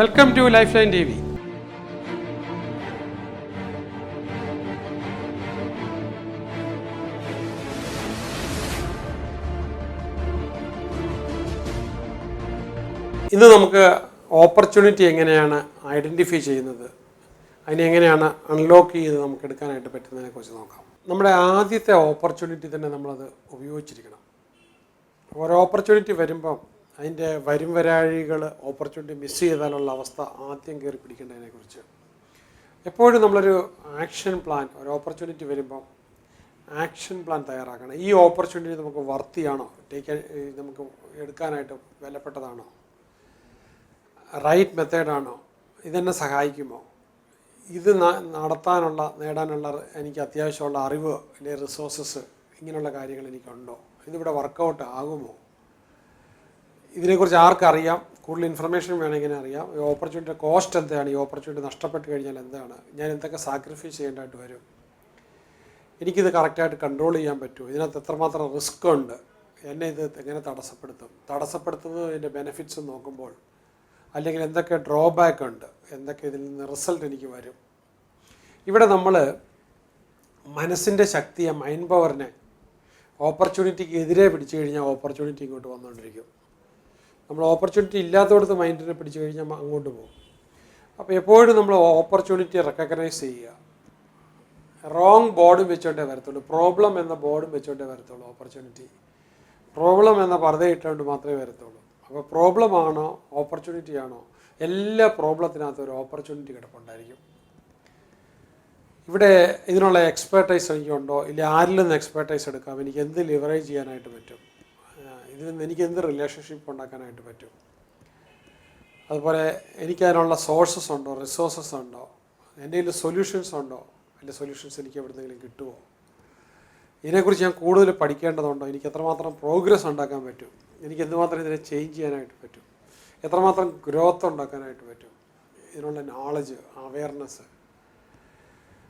Welcome to lifeline TV. ഇന്ന് നമുക്ക് opportunity എങ്ങനെയാണ് ഐഡൻറ്റിഫൈ ചെയ്യുന്നത്, അതിനെ എങ്ങനെയാണ് അൺലോക്ക് ചെയ്ത് നമുക്ക് എടുക്കാനായിട്ട് പറ്റുന്നതിനെക്കുറിച്ച് നോക്കാം. നമ്മുടെ ആദ്യത്തെ ഓപ്പർച്യൂണിറ്റി തന്നെ നമ്മളത് ഉപയോഗിച്ചിരിക്കണം. ഒരു ഓപ്പർച്യൂണിറ്റി വരുമ്പം അതിൻ്റെ വരും വരാഴികൾ ഓപ്പർച്യൂണിറ്റി മിസ് ചെയ്താലുള്ള അവസ്ഥ ആദ്യം കയറി പിടിക്കേണ്ടതിനെക്കുറിച്ച് എപ്പോഴും നമ്മളൊരു ആക്ഷൻ പ്ലാൻ, ഒരു ഓപ്പർച്യൂണിറ്റി വരുമ്പം ആക്ഷൻ പ്ലാൻ തയ്യാറാക്കണം. ഈ ഓപ്പർച്യൂണിറ്റി നമുക്ക് വർത്തിയാണോ, നമുക്ക് എടുക്കാനായിട്ട് വിലപ്പെട്ടതാണോ, റൈറ്റ് മെത്തേഡാണോ, ഇതെന്നെ സഹായിക്കുമോ, ഇത് നേടാനുള്ള എനിക്ക് അത്യാവശ്യമുള്ള അറിവ് അല്ലെങ്കിൽ റിസോഴ്സസ്, ഇങ്ങനെയുള്ള കാര്യങ്ങൾ എനിക്കുണ്ടോ, ഇതിവിടെ വർക്കൗട്ട് ആകുമോ, ഇതിനെക്കുറിച്ച് ആർക്കറിയാം, കൂടുതൽ ഇൻഫർമേഷൻ വേണമെങ്കിൽ അറിയാം, ഈ ഓപ്പർച്യൂണിറ്റി കോസ്റ്റ് എന്താണ്, ഈ ഓപ്പർച്യൂണിറ്റി നഷ്ടപ്പെട്ട് കഴിഞ്ഞാൽ എന്താണ്, ഞാൻ എന്തൊക്കെ സാക്രിഫൈസ് ചെയ്യേണ്ടതായിട്ട് വരും, എനിക്കിത് കറക്റ്റായിട്ട് കൺട്രോൾ ചെയ്യാൻ പറ്റുമോ, ഇതിനകത്ത് എത്രമാത്രം റിസ്ക് ഉണ്ട്, എന്നെ ഇത് എങ്ങനെ തടസ്സപ്പെടുത്തുന്നത്, ഇതിൻ്റെ ബെനിഫിറ്റ്സ് നോക്കുമ്പോൾ, അല്ലെങ്കിൽ എന്തൊക്കെ ഡ്രോബാക്ക് ഉണ്ട്, എന്തൊക്കെ ഇതിൽ നിന്ന് റിസൾട്ട് എനിക്ക് വരും. ഇവിടെ നമ്മൾ മനസ്സിൻ്റെ ശക്തിയെ, മൈൻഡ് പവറിനെ ഓപ്പർച്യൂണിറ്റിക്ക് എതിരെ പിടിച്ചു കഴിഞ്ഞാൽ ഓപ്പർച്യൂണിറ്റി ഇങ്ങോട്ട് വന്നുകൊണ്ടിരിക്കും. നമ്മൾ ഓപ്പർച്യൂണിറ്റി ഇല്ലാത്തടത്ത് മൈൻഡിനെ പിടിച്ചു കഴിഞ്ഞാൽ അങ്ങോട്ട് പോകും. അപ്പോൾ എപ്പോഴും നമ്മൾ ഓപ്പർച്യൂണിറ്റി റെക്കഗ്നൈസ് ചെയ്യുക. റോങ് ബോർഡും വെച്ചോണ്ടേ വരത്തുള്ളൂ, പ്രോബ്ലം എന്ന ബോർഡും വെച്ചോണ്ടേ വരത്തുള്ളൂ. ഓപ്പർച്യൂണിറ്റി പ്രോബ്ലം എന്ന പർദ്ദ ഇട്ടുകൊണ്ട് മാത്രമേ വരത്തുള്ളൂ. അപ്പോൾ പ്രോബ്ലം ആണോ ഓപ്പർച്യൂണിറ്റി ആണോ, എല്ലാ പ്രോബ്ലത്തിനകത്ത് ഒരു ഓപ്പർച്യൂണിറ്റി കിടപ്പുണ്ടായിരിക്കും. ഇവിടെ ഇതിനുള്ള എക്സ്പെർട്ടൈസ് എനിക്കുണ്ടോ, ഇല്ല ആരിൽ നിന്ന് എക്സ്പെർട്ടൈസ് എടുക്കാം, എനിക്ക് എന്ത് ലിവറേജ് ചെയ്യാനായിട്ട് പറ്റും, ഇതിൽ നിന്ന് എനിക്ക് എന്ത് റിലേഷൻഷിപ്പ് ഉണ്ടാക്കാനായിട്ട് പറ്റും, അതുപോലെ എനിക്കതിനുള്ള സോഴ്സസ് ഉണ്ടോ, റിസോഴ്സസ് ഉണ്ടോ, എൻ്റെ കയ്യിൽ സൊല്യൂഷൻസ് ഉണ്ടോ, അതിൻ്റെ സൊല്യൂഷൻസ് എനിക്ക് എവിടെന്നെങ്കിലും കിട്ടുമോ, ഇതിനെക്കുറിച്ച് ഞാൻ കൂടുതൽ പഠിക്കേണ്ടതുണ്ടോ, എനിക്ക് എത്രമാത്രം പ്രോഗ്രസ് ഉണ്ടാക്കാൻ പറ്റും, എനിക്ക് എന്തുമാത്രം ഇതിനെ ചേഞ്ച് ചെയ്യാനായിട്ട് പറ്റും, എത്രമാത്രം ഗ്രോത്ത് ഉണ്ടാക്കാനായിട്ട് പറ്റും, ഇതിനുള്ള നോളജ്, അവെയർനെസ്,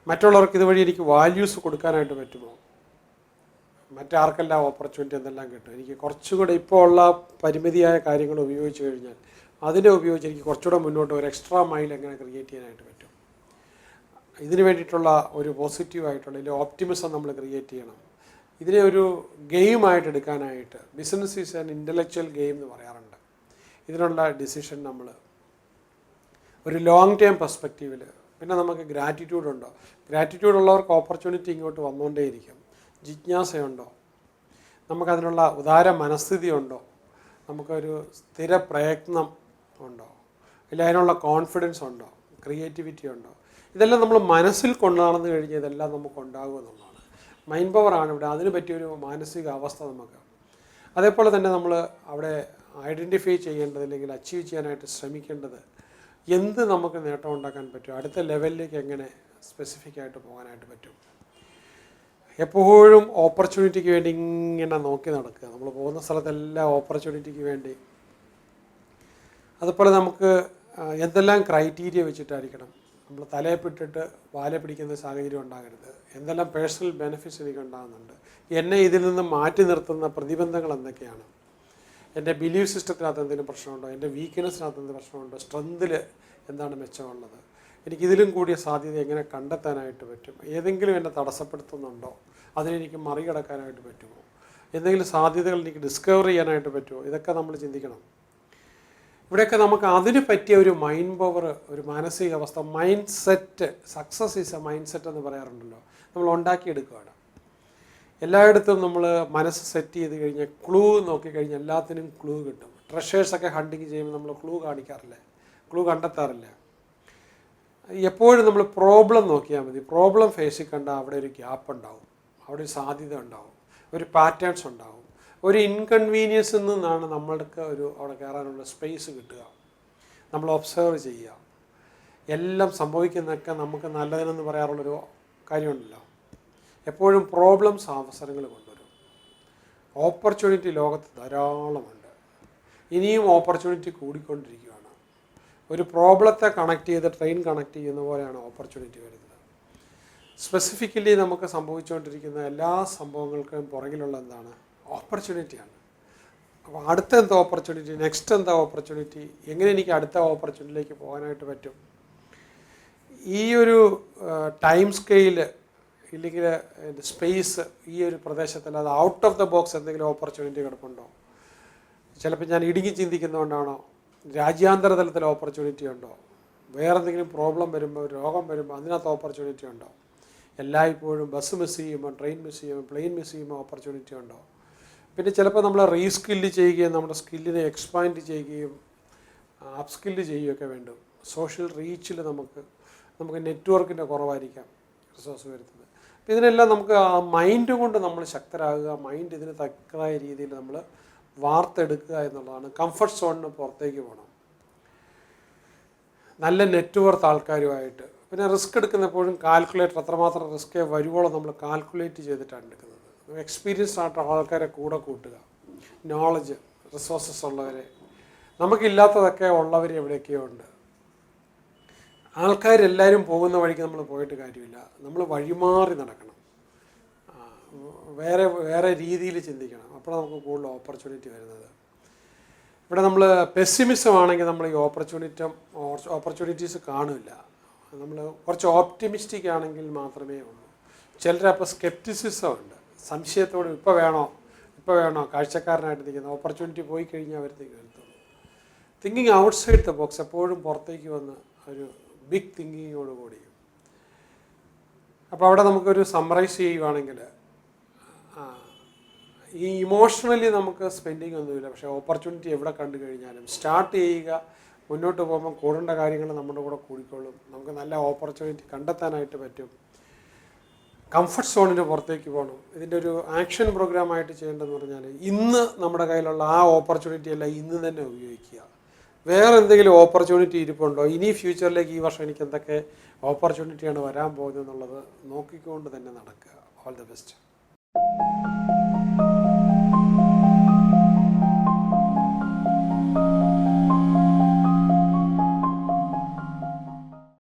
മറ്റുള്ളവർക്ക് ഇതുവഴി എനിക്ക് വാല്യൂസ് കൊടുക്കാനായിട്ട് പറ്റുമോ, മറ്റാർക്കെല്ലാം ഓപ്പർച്യൂണിറ്റി എന്തെല്ലാം കിട്ടും, എനിക്ക് കുറച്ചുകൂടെ ഇപ്പോൾ ഉള്ള പരിമിതിയായ കാര്യങ്ങൾ ഉപയോഗിച്ച് കഴിഞ്ഞാൽ അതിനെ ഉപയോഗിച്ച് എനിക്ക് കുറച്ചുകൂടെ മുന്നോട്ട് ഒരു എക്സ്ട്രാ മൈൽ എങ്ങനെ ക്രിയേറ്റ് ചെയ്യാനായിട്ട് പറ്റും, ഇതിന് വേണ്ടിയിട്ടുള്ള ഒരു പോസിറ്റീവായിട്ടുള്ള അല്ലെങ്കിൽ ഓപ്റ്റിമിസം നമ്മൾ ക്രിയേറ്റ് ചെയ്യണം. ഇതിനെ ഒരു ഗെയിമായിട്ട് എടുക്കാനായിട്ട്, business is an intellectual game എന്ന് പറയാറുണ്ട്. ഇതിനുള്ള ഡിസിഷൻ നമ്മൾ ഒരു ലോങ് ടേം പെർസ്പെക്റ്റീവിൽ, പിന്നെ നമുക്ക് ഗ്രാറ്റിറ്റ്യൂഡ് ഉണ്ടോ, ഗ്രാറ്റിറ്റ്യൂഡ് ഉള്ളവർക്ക് ഓപ്പർച്യൂണിറ്റി ഇങ്ങോട്ട് വന്നുകൊണ്ടേയിരിക്കും. ജിജ്ഞാസയുണ്ടോ, നമുക്കതിനുള്ള ഉദാര മനസ്ഥിതി ഉണ്ടോ, നമുക്കൊരു സ്ഥിര പ്രയത്നം ഉണ്ടോ, ഇല്ല അതിനുള്ള കോൺഫിഡൻസ് ഉണ്ടോ, ക്രിയേറ്റിവിറ്റി ഉണ്ടോ, ഇതെല്ലാം നമ്മൾ മനസ്സിൽ കൊണ്ടുനടന്നു കഴിഞ്ഞാൽ ഇതെല്ലാം നമുക്കുണ്ടാകും എന്നുള്ളതാണ്. മൈൻഡ് പവറാണ് ഇവിടെ, അതിന് പറ്റിയൊരു മാനസിക അവസ്ഥ നമുക്ക്. അതേപോലെ തന്നെ നമ്മൾ അവിടെ ഐഡൻറ്റിഫൈ ചെയ്യേണ്ടത് അല്ലെങ്കിൽ അച്ചീവ് ചെയ്യാനായിട്ട് ശ്രമിക്കേണ്ടത് എന്ത് നമുക്ക് നേട്ടം ഉണ്ടാക്കാൻ പറ്റും, അടുത്ത ലെവലിലേക്ക് എങ്ങനെ സ്പെസിഫിക് ആയിട്ട് പോകാനായിട്ട് പറ്റും. എപ്പോഴും ഓപ്പർച്യൂണിറ്റിക്ക് വേണ്ടി ഇങ്ങനെ നോക്കി നടക്കുക, നമ്മൾ പോകുന്ന സ്ഥലത്തെല്ലാം ഓപ്പർച്യൂണിറ്റിക്ക് വേണ്ടി. അതുപോലെ നമുക്ക് എന്തെല്ലാം ക്രൈറ്റീരിയ വെച്ചിട്ടായിരിക്കണം, നമ്മൾ തലയെപ്പിട്ടിട്ട് വാലെ പിടിക്കുന്ന സാഹചര്യം ഉണ്ടാകരുത്. എന്തെല്ലാം പേഴ്സണൽ ബെനിഫിറ്റ്സ് എനിക്ക് ഉണ്ടാകുന്നുണ്ട്, എന്നെ ഇതിൽ നിന്ന് മാറ്റി നിർത്തുന്ന പ്രതിബന്ധങ്ങൾ എന്തൊക്കെയാണ്, എൻ്റെ ബിലീഫ് സിസ്റ്റത്തിനകത്ത് എന്തെങ്കിലും പ്രശ്നമുണ്ടോ, എൻ്റെ വീക്ക്നെസ്സിനകത്ത് എന്തെങ്കിലും പ്രശ്നമുണ്ടോ, സ്ട്രെങ്തിൽ എന്താണ് മെച്ചമുള്ളത്, എനിക്കിതിലും കൂടിയ സാധ്യത എങ്ങനെ കണ്ടെത്താനായിട്ട് പറ്റും, ഏതെങ്കിലും എന്നെ തടസ്സപ്പെടുത്തുന്നുണ്ടോ, അതിനെനിക്ക് മറികടക്കാനായിട്ട് പറ്റുമോ, എന്തെങ്കിലും സാധ്യതകൾ എനിക്ക് ഡിസ്കവർ ചെയ്യാനായിട്ട് പറ്റുമോ, ഇതൊക്കെ നമ്മൾ ചിന്തിക്കണം. ഇവിടെയൊക്കെ നമുക്ക് അതിന് പറ്റിയ ഒരു മൈൻഡ് പവർ, ഒരു മാനസികാവസ്ഥ, mind set, success is A mind set എന്ന് പറയാറുണ്ടല്ലോ, നമ്മൾ ഉണ്ടാക്കിയെടുക്കുകയാണ്. എല്ലായിടത്തും നമ്മൾ മനസ്സ് സെറ്റ് ചെയ്ത് കഴിഞ്ഞാൽ ക്ലൂ നോക്കിക്കഴിഞ്ഞാൽ എല്ലാത്തിനും ക്ലൂ കിട്ടും. ട്രഷേഴ്സൊക്കെ ഹണ്ടിങ് ചെയ്യുമ്പോൾ നമ്മൾ ക്ലൂ കാണിക്കാറില്ല, ക്ലൂ കണ്ടെത്താറില്ല. എപ്പോഴും നമ്മൾ പ്രോബ്ലം നോക്കിയാൽ മതി. പ്രോബ്ലം ഫേസിൽ കണ്ടാൽ അവിടെ ഒരു ഗ്യാപ്പ് ഉണ്ടാവും, അവിടെ ഒരു സാധ്യത ഉണ്ടാവും, ഒരു പാറ്റേൺസ് ഉണ്ടാവും, ഒരു ഇൻകൺവീനിയൻസിൽ നിന്നാണ് നമ്മൾക്ക് അവിടെ കയറാനുള്ള സ്പേസ് കിട്ടുക. നമ്മൾ ഒബ്സർവ് ചെയ്യുക, എല്ലാം സംഭവിക്കുന്നതൊക്കെ നമുക്ക് നല്ലതിനെന്ന് പറയാറുള്ളൊരു കാര്യമുണ്ടല്ലോ. എപ്പോഴും പ്രോബ്ലംസ് അവസരങ്ങൾ കൊണ്ടുവരും. ഓപ്പർച്യൂണിറ്റി ലോകത്ത് ധാരാളമുണ്ട്, ഇനിയും ഓപ്പർച്യൂണിറ്റി കൂടിക്കൊണ്ടിരിക്കുകയാണ്. ഒരു പ്രോബ്ലത്തെ കണക്ട് ചെയ്ത് ട്രെയിൻ കണക്ട് ചെയ്യുന്ന പോലെയാണ് ഓപ്പർച്യൂണിറ്റി വരുന്നത്. സ്പെസിഫിക്കലി നമുക്ക് സംഭവിച്ചുകൊണ്ടിരിക്കുന്ന എല്ലാ സംഭവങ്ങൾക്കും പുറകിലുള്ള എന്താണ്, ഓപ്പർച്യൂണിറ്റിയാണ്. അപ്പോൾ അടുത്ത എന്താ ഓപ്പർച്യൂണിറ്റി, നെക്സ്റ്റ് എന്താ ഓപ്പർച്യൂണിറ്റി, എങ്ങനെ എനിക്ക് അടുത്ത ഓപ്പർച്യൂണിറ്റിയിലേക്ക് പോകാനായിട്ട് പറ്റും. ഈ ഒരു ടൈം സ്കെയില് ഇല്ലെങ്കിൽ സ്പേസ് ഈ ഒരു പ്രദേശത്തിൽ അത് ഔട്ട് ഓഫ് ദ ബോക്സ് എന്തെങ്കിലും ഓപ്പർച്യൂണിറ്റി കിടപ്പുണ്ടോ? ചിലപ്പോൾ ഞാൻ ഇടുങ്ങി ചിന്തിക്കുന്നതുകൊണ്ടാണോ? രാജ്യാന്തര തലത്തിൽ ഓപ്പർച്യൂണിറ്റി ഉണ്ടോ? വേറെ എന്തെങ്കിലും പ്രോബ്ലം വരുമ്പോൾ, രോഗം വരുമ്പോൾ അതിനകത്ത് ഓപ്പർച്യൂണിറ്റി ഉണ്ടോ? എല്ലായ്പ്പോഴും ബസ് മിസ് ചെയ്യുമ്പോൾ, ട്രെയിൻ മിസ് ചെയ്യുമ്പോൾ, പ്ലെയിൻ മിസ് ചെയ്യുമ്പോൾ ഓപ്പർച്യൂണിറ്റി ഉണ്ടോ? പിന്നെ ചിലപ്പോൾ നമ്മൾ റീസ്കില്ല് ചെയ്യുകയും നമ്മുടെ സ്കില്ലിനെ എക്സ്പാൻഡ് ചെയ്യുകയും അപ്സ്കില്ല് ചെയ്യുകയൊക്കെ വേണ്ടും. സോഷ്യൽ റീച്ചിൽ നമുക്ക് നെറ്റ്വർക്കിൻ്റെ കുറവായിരിക്കാം റിസോഴ്സ് വരുന്നത്. അപ്പോൾ ഇതിനെല്ലാം നമുക്ക് ആ മൈൻഡ് കൊണ്ട് നമ്മൾ ശക്തരാകുക, മൈൻഡ് ഇതിന് തക്കതായ രീതിയിൽ നമ്മൾ വാർത്തെടുക്കുക എന്നുള്ളതാണ്. കംഫർട്ട് സോണിന് പുറത്തേക്ക് പോകണം, നല്ല നെറ്റ്വർത്ത് ആൾക്കാരുമായിട്ട്. പിന്നെ റിസ്ക് എടുക്കുന്നപ്പോഴും കാൽക്കുലേറ്റർ എത്രമാത്രം റിസ്കേ വരുവോളം നമ്മൾ കാൽക്കുലേറ്റ് ചെയ്തിട്ടാണ് എടുക്കുന്നത്. എക്സ്പീരിയൻസ് ആയിട്ട് ആൾക്കാരെ കൂടെ കൂട്ടുക, നോളജ് റിസോഴ്സസ് ഉള്ളവരെ, നമുക്കില്ലാത്തതൊക്കെ ഉള്ളവർ എവിടെയൊക്കെയോ ഉണ്ട്. ആൾക്കാരെല്ലാവരും പോകുന്ന വഴിക്ക് നമ്മൾ പോയിട്ട് കാര്യമില്ല, നമ്മൾ വഴിമാറി നടക്കണം, വേറെ രീതിയിൽ ചിന്തിക്കണം. അപ്പോൾ നമുക്ക് കൂടുതൽ ഓപ്പർച്യൂണിറ്റി വരുന്നത്. ഇവിടെ നമ്മൾ പെസ്സിമിസം ആണെങ്കിൽ നമ്മൾ ഈ ഓപ്പർച്യൂണിറ്റീസ് കാണില്ല. നമ്മൾ കുറച്ച് ഓപ്റ്റിമിസ്റ്റിക് ആണെങ്കിൽ മാത്രമേ ഉള്ളൂ. ചിലരപ്പോൾ സ്കെപ്റ്റിസിസം ഉണ്ട്, സംശയത്തോട് ഇപ്പോൾ വേണോ കാഴ്ചക്കാരനായിട്ട് നിൽക്കുന്ന ഓപ്പർച്യൂണിറ്റി പോയി കഴിഞ്ഞാൽ അവർ വരത്തുള്ളൂ. തിങ്കിങ് ഔട്ട്സൈഡ് ദ ബോക്സ്, എപ്പോഴും പുറത്തേക്ക് വന്ന് ഒരു ബിഗ് തിങ്കിങ്ങോട് കൂടി. അപ്പോൾ അവിടെ നമുക്കൊരു സമ്മറൈസ് ചെയ്യുവാണെങ്കിൽ ഈ ഇമോഷണലി നമുക്ക് സ്പെൻഡിങ് ഒന്നുമില്ല, പക്ഷേ ഓപ്പർച്യൂണിറ്റി എവിടെ കണ്ടു കഴിഞ്ഞാലും സ്റ്റാർട്ട് ചെയ്യുക, മുന്നോട്ട് പോകുമ്പോൾ കൂടേണ്ട കാര്യങ്ങൾ നമ്മുടെ കൂടെ കൂടിക്കോളും. നമുക്ക് നല്ല ഓപ്പർച്യൂണിറ്റി കണ്ടെത്താനായിട്ട് പറ്റും. കംഫർട്ട് സോണിന് പുറത്തേക്ക് പോകണം. ഇതിൻ്റെ ഒരു ആക്ഷൻ പ്രോഗ്രാമായിട്ട് ചെയ്യേണ്ടതെന്ന് പറഞ്ഞാൽ ഇന്ന് നമ്മുടെ കയ്യിലുള്ള ആ ഓപ്പർച്യൂണിറ്റി എല്ലാം ഇന്ന് തന്നെ ഉപയോഗിക്കുക. വേറെ എന്തെങ്കിലും ഓപ്പർച്യൂണിറ്റി ഇരിപ്പുണ്ടോ, ഇനി ഫ്യൂച്ചറിലേക്ക് ഈ വർഷം എനിക്ക് എന്തൊക്കെ ഓപ്പർച്യൂണിറ്റിയാണ് വരാൻ പോകുന്നത് എന്നുള്ളത് നോക്കിക്കൊണ്ട് തന്നെ നടക്കുക. All the best.